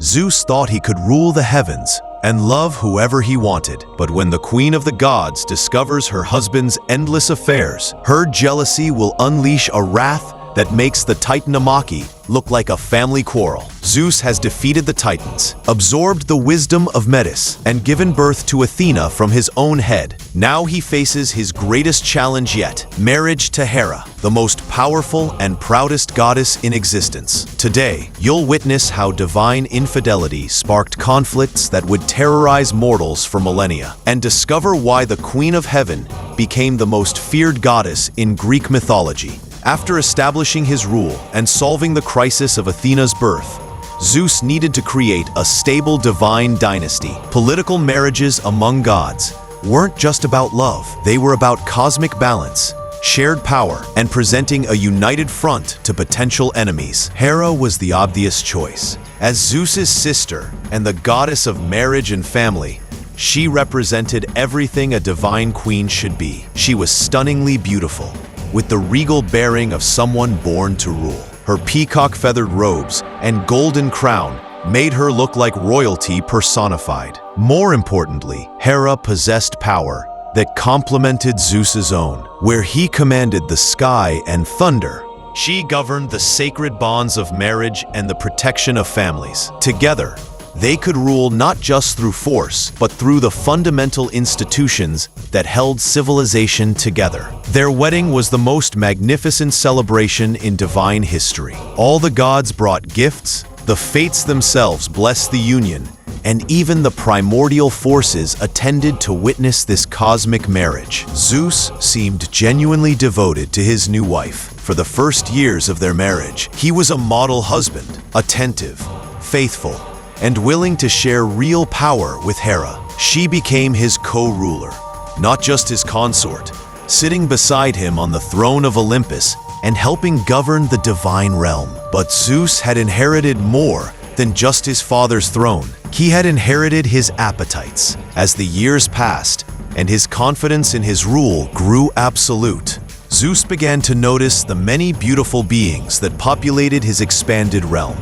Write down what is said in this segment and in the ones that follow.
Zeus thought he could rule the heavens and love whoever he wanted. But when the queen of the gods discovers her husband's endless affairs, her jealousy will unleash a wrath that makes the Titanomachy look like a family quarrel. Zeus has defeated the Titans, absorbed the wisdom of Metis, and given birth to Athena from his own head. Now he faces his greatest challenge yet, marriage to Hera, the most powerful and proudest goddess in existence. Today, you'll witness how divine infidelity sparked conflicts that would terrorize mortals for millennia, and discover why the Queen of Heaven became the most feared goddess in Greek mythology. After establishing his rule and solving the crisis of Athena's birth, Zeus needed to create a stable divine dynasty. Political marriages among gods weren't just about love. They were about cosmic balance, shared power, and presenting a united front to potential enemies. Hera was the obvious choice. As Zeus's sister and the goddess of marriage and family, she represented everything a divine queen should be. She was stunningly beautiful, with the regal bearing of someone born to rule. Her peacock-feathered robes and golden crown made her look like royalty personified. More importantly, Hera possessed power that complemented Zeus's own. Where he commanded the sky and thunder, she governed the sacred bonds of marriage and the protection of families. Together, they could rule not just through force, but through the fundamental institutions that held civilization together. Their wedding was the most magnificent celebration in divine history. All the gods brought gifts, the fates themselves blessed the union, and even the primordial forces attended to witness this cosmic marriage. Zeus seemed genuinely devoted to his new wife. For the first years of their marriage, he was a model husband, attentive, faithful, and willing to share real power with Hera. She became his co-ruler, not just his consort, sitting beside him on the throne of Olympus and helping govern the divine realm. But Zeus had inherited more than just his father's throne. He had inherited his appetites. As the years passed and his confidence in his rule grew absolute, Zeus began to notice the many beautiful beings that populated his expanded realm.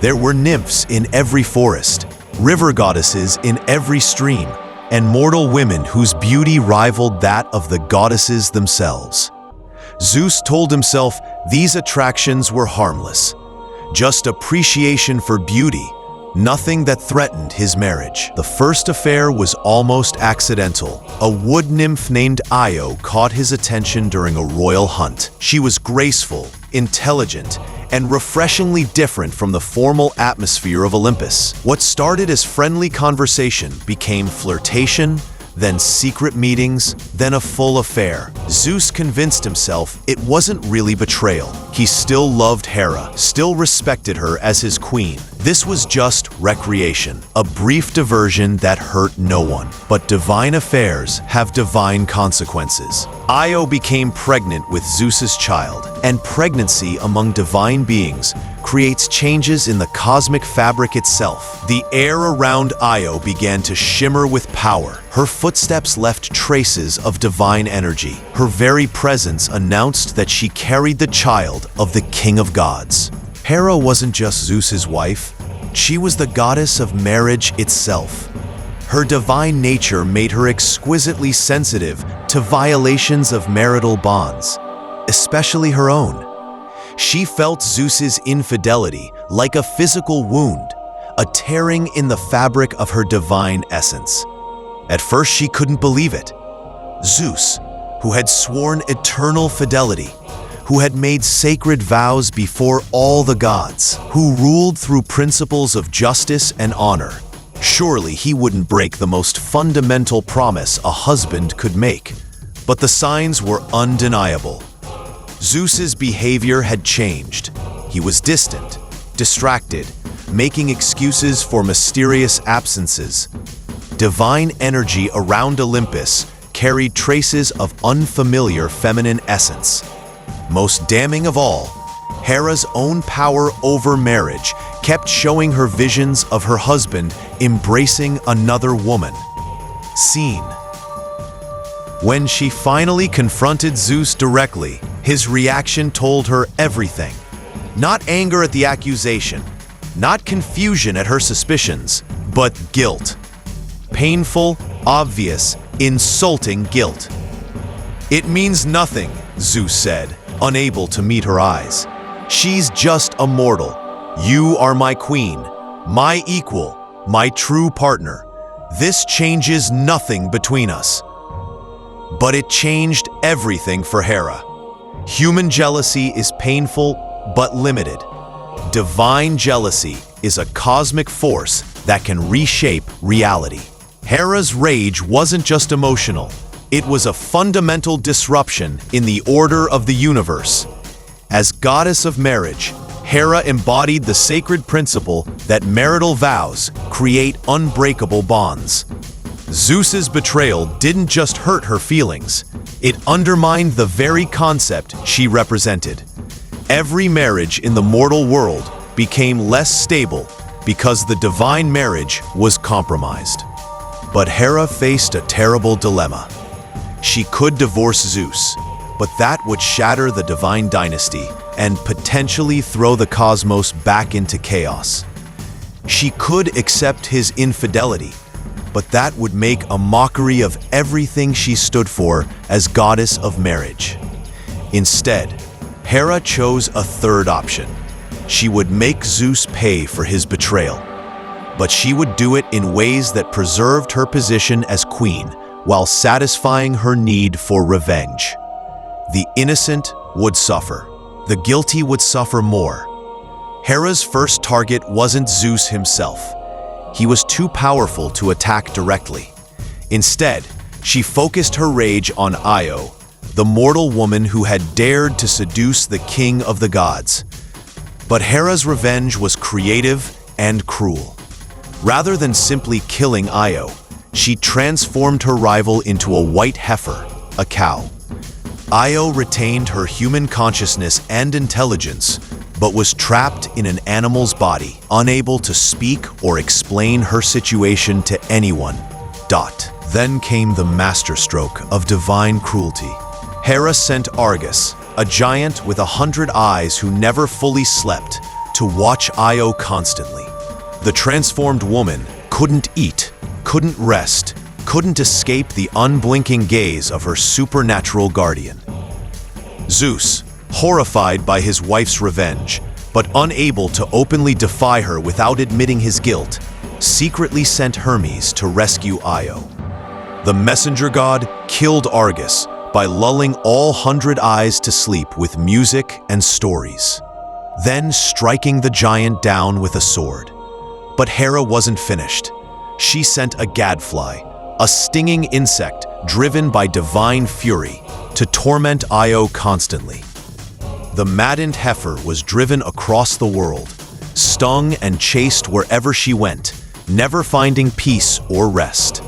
There were nymphs in every forest, river goddesses in every stream, and mortal women whose beauty rivaled that of the goddesses themselves. Zeus told himself these attractions were harmless, just appreciation for beauty, nothing that threatened his marriage. The first affair was almost accidental. A wood nymph named Io caught his attention during a royal hunt. She was graceful, intelligent, and refreshingly different from the formal atmosphere of Olympus. What started as friendly conversation became flirtation, then secret meetings, then a full affair. Zeus convinced himself it wasn't really betrayal. He still loved Hera, still respected her as his queen. This was just recreation, a brief diversion that hurt no one. But divine affairs have divine consequences. Io became pregnant with Zeus's child, and pregnancy among divine beings creates changes in the cosmic fabric itself. The air around Io began to shimmer with power. Her footsteps left traces of divine energy. Her very presence announced that she carried the child of the King of Gods. Hera wasn't just Zeus's wife, she was the goddess of marriage itself. Her divine nature made her exquisitely sensitive to violations of marital bonds, especially her own. She felt Zeus's infidelity like a physical wound, a tearing in the fabric of her divine essence. At first, she couldn't believe it. Zeus, who had sworn eternal fidelity, who had made sacred vows before all the gods, who ruled through principles of justice and honor, surely he wouldn't break the most fundamental promise a husband could make. But the signs were undeniable. Zeus's behavior had changed. He was distant, distracted, making excuses for mysterious absences. Divine energy around Olympus carried traces of unfamiliar feminine essence. Most damning of all, Hera's own power over marriage kept showing her visions of her husband embracing another woman. Scene. When she finally confronted Zeus directly, his reaction told her everything. Not anger at the accusation, Not confusion at her suspicions, but guilt. Painful, obvious, insulting guilt. "It means nothing," Zeus said, unable to meet her eyes. "She's just a mortal. You are my queen, my equal, my true partner. This changes nothing between us." But it changed everything for Hera. Human jealousy is painful but limited. Divine jealousy is a cosmic force that can reshape reality. Hera's rage wasn't just emotional. It was a fundamental disruption in the order of the universe. As goddess of marriage, Hera embodied the sacred principle that marital vows create unbreakable bonds. Zeus's betrayal didn't just hurt her feelings, it undermined the very concept she represented. Every marriage in the mortal world became less stable because the divine marriage was compromised. But Hera faced a terrible dilemma. She could divorce Zeus, but that would shatter the divine dynasty and potentially throw the cosmos back into chaos. She could accept his infidelity, but that would make a mockery of everything she stood for as goddess of marriage. Instead, Hera chose a third option. She would make Zeus pay for his betrayal, but she would do it in ways that preserved her position as queen while satisfying her need for revenge. The innocent would suffer. The guilty would suffer more. Hera's first target wasn't Zeus himself. He was too powerful to attack directly. Instead, she focused her rage on Io, the mortal woman who had dared to seduce the king of the gods. But Hera's revenge was creative and cruel. Rather than simply killing Io, she transformed her rival into a white heifer, a cow. Io retained her human consciousness and intelligence, but was trapped in an animal's body, unable to speak or explain her situation to anyone. Then came the masterstroke of divine cruelty. Hera sent Argus, a giant with 100 eyes who never fully slept, to watch Io constantly. The transformed woman couldn't eat, couldn't rest, couldn't escape the unblinking gaze of her supernatural guardian. Zeus, horrified by his wife's revenge, but unable to openly defy her without admitting his guilt, secretly sent Hermes to rescue Io. The messenger god killed Argus by lulling all 100 eyes to sleep with music and stories, then striking the giant down with a sword. But Hera wasn't finished. She sent a gadfly, a stinging insect driven by divine fury, to torment Io constantly. The maddened heifer was driven across the world, stung and chased wherever she went, never finding peace or rest.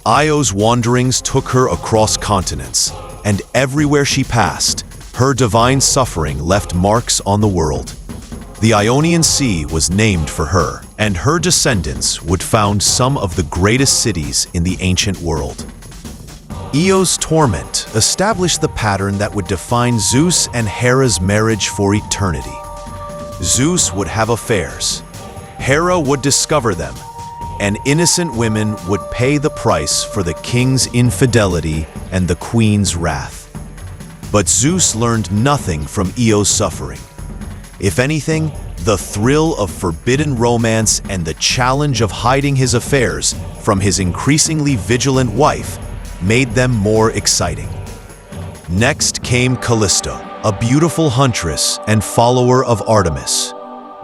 Io's wanderings took her across continents, and everywhere she passed, her divine suffering left marks on the world. The Ionian Sea was named for her, and her descendants would found some of the greatest cities in the ancient world. Io's torment established the pattern that would define Zeus and Hera's marriage for eternity. Zeus would have affairs. Hera would discover them, and innocent women would pay the price for the king's infidelity and the queen's wrath. But Zeus learned nothing from Io's suffering. If anything, the thrill of forbidden romance and the challenge of hiding his affairs from his increasingly vigilant wife made them more exciting. Next came Callisto, a beautiful huntress and follower of Artemis.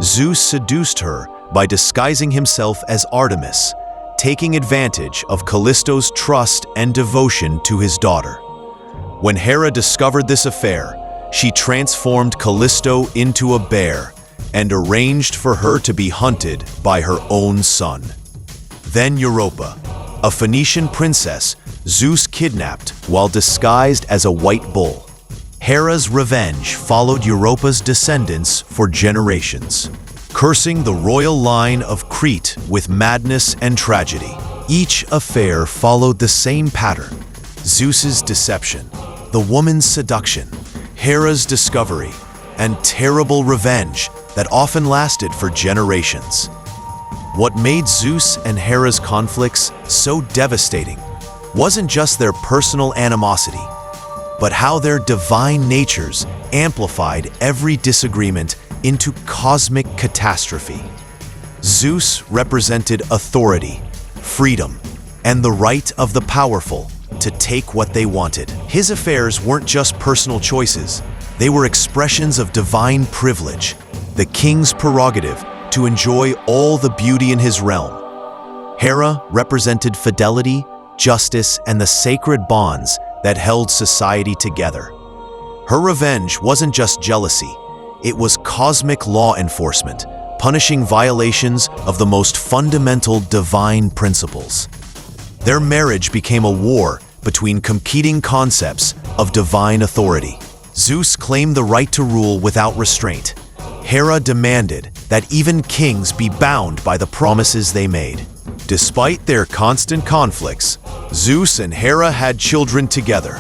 Zeus seduced her by disguising himself as Artemis, taking advantage of Callisto's trust and devotion to his daughter. When Hera discovered this affair, she transformed Callisto into a bear and arranged for her to be hunted by her own son. Then Europa, a Phoenician princess, Zeus kidnapped while disguised as a white bull. Hera's revenge followed Europa's descendants for generations, cursing the royal line of Crete with madness and tragedy. Each affair followed the same pattern: Zeus's deception, the woman's seduction, Hera's discovery, and terrible revenge that often lasted for generations. What made Zeus and Hera's conflicts so devastating wasn't just their personal animosity, but how their divine natures amplified every disagreement into cosmic catastrophe. Zeus represented authority, freedom, and the right of the powerful to take what they wanted. His affairs weren't just personal choices, they were expressions of divine privilege, the king's prerogative to enjoy all the beauty in his realm. Hera represented fidelity, justice, and the sacred bonds that held society together. Her revenge wasn't just jealousy, it was cosmic law enforcement, punishing violations of the most fundamental divine principles. Their marriage became a war between competing concepts of divine authority. Zeus claimed the right to rule without restraint. Hera demanded that even kings be bound by the promises they made. Despite their constant conflicts, Zeus and Hera had children together,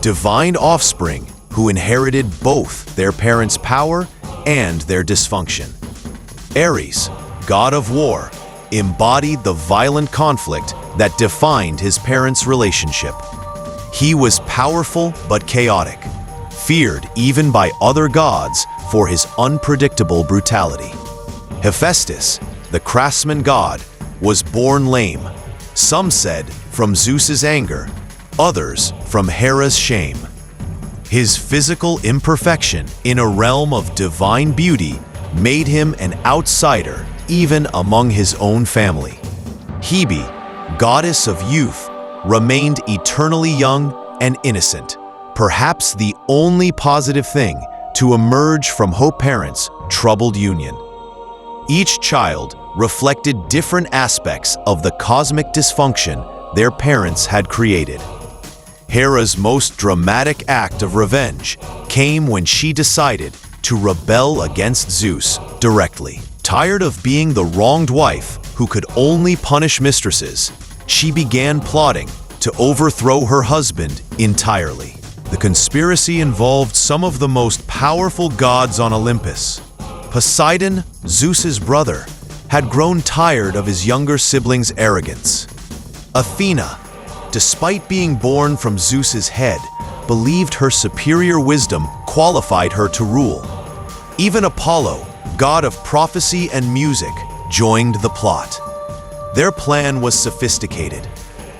divine offspring who inherited both their parents' power and their dysfunction. Ares, god of war, embodied the violent conflict that defined his parents' relationship. He was powerful but chaotic, feared even by other gods for his unpredictable brutality. Hephaestus, the craftsman god, was born lame. Some said from Zeus's anger, others from Hera's shame. His physical imperfection in a realm of divine beauty made him an outsider even among his own family. Hebe, goddess of youth, remained eternally young and innocent, perhaps the only positive thing to emerge from her parents' troubled union. Each child reflected different aspects of the cosmic dysfunction their parents had created. Hera's most dramatic act of revenge came when she decided to rebel against Zeus directly. Tired of being the wronged wife who could only punish mistresses, she began plotting to overthrow her husband entirely. The conspiracy involved some of the most powerful gods on Olympus. Poseidon, Zeus's brother, had grown tired of his younger sibling's arrogance. Athena, despite being born from Zeus's head, believed her superior wisdom qualified her to rule. Even Apollo, god of prophecy and music, joined the plot. Their plan was sophisticated.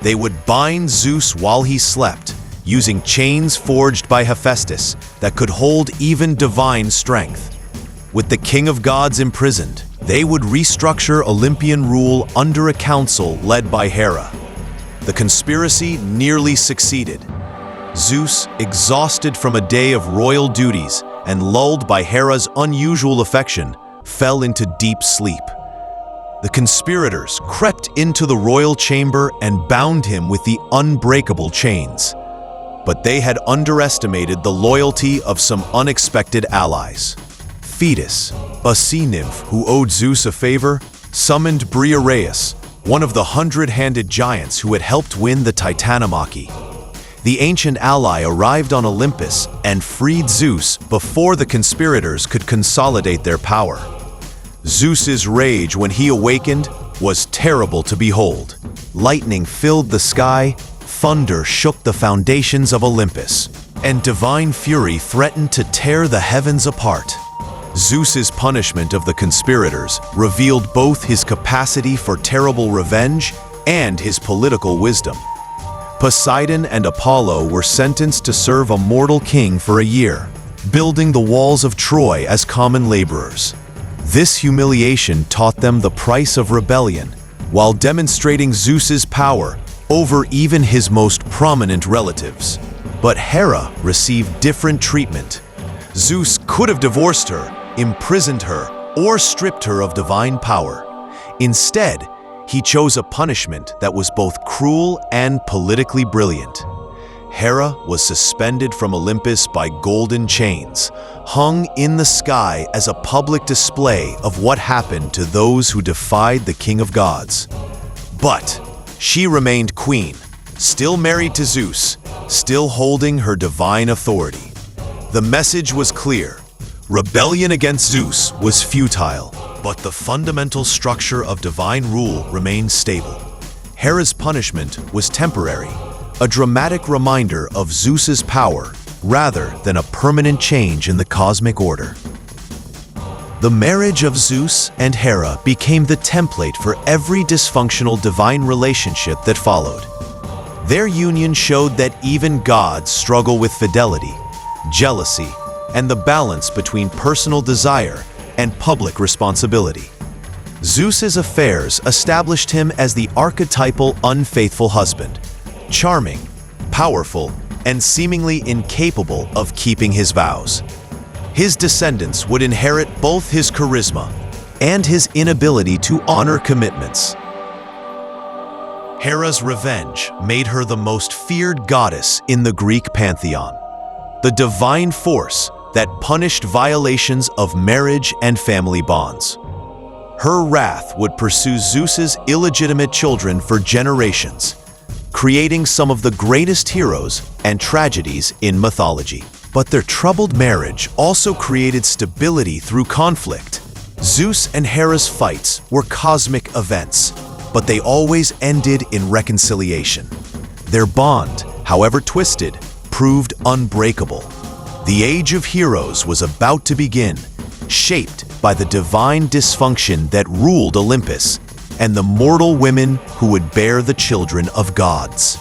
They would bind Zeus while he slept, using chains forged by Hephaestus that could hold even divine strength. With the king of gods imprisoned, they would restructure Olympian rule under a council led by Hera. The conspiracy nearly succeeded. Zeus, exhausted from a day of royal duties and lulled by Hera's unusual affection, fell into deep sleep. The conspirators crept into the royal chamber and bound him with the unbreakable chains. But they had underestimated the loyalty of some unexpected allies. Thetis, a sea nymph who owed Zeus a favor, summoned Briareus, one of the 100-handed giants who had helped win the Titanomachy. The ancient ally arrived on Olympus and freed Zeus before the conspirators could consolidate their power. Zeus's rage when he awakened was terrible to behold. Lightning filled the sky, thunder shook the foundations of Olympus, and divine fury threatened to tear the heavens apart. Zeus's punishment of the conspirators revealed both his capacity for terrible revenge and his political wisdom. Poseidon and Apollo were sentenced to serve a mortal king for a year, building the walls of Troy as common laborers. This humiliation taught them the price of rebellion, while demonstrating Zeus's power over even his most prominent relatives. But Hera received different treatment. Zeus could have divorced her, imprisoned her, or stripped her of divine power. Instead, he chose a punishment that was both cruel and politically brilliant. Hera was suspended from Olympus by golden chains, hung in the sky as a public display of what happened to those who defied the king of gods. But she remained queen, still married to Zeus, still holding her divine authority. The message was clear: Rebellion against Zeus was futile, but the fundamental structure of divine rule remained stable. Hera's punishment was temporary, a dramatic reminder of Zeus's power rather than a permanent change in the cosmic order. The marriage of Zeus and Hera became the template for every dysfunctional divine relationship that followed. Their union showed that even gods struggle with fidelity, jealousy, and the balance between personal desire and public responsibility. Zeus's affairs established him as the archetypal unfaithful husband, charming, powerful, and seemingly incapable of keeping his vows. His descendants would inherit both his charisma and his inability to honor commitments. Hera's revenge made her the most feared goddess in the Greek pantheon, the divine force that punished violations of marriage and family bonds. Her wrath would pursue Zeus's illegitimate children for generations, creating some of the greatest heroes and tragedies in mythology. But their troubled marriage also created stability through conflict. Zeus and Hera's fights were cosmic events, but they always ended in reconciliation. Their bond, however twisted, proved unbreakable. The Age of Heroes was about to begin, shaped by the divine dysfunction that ruled Olympus and the mortal women who would bear the children of gods.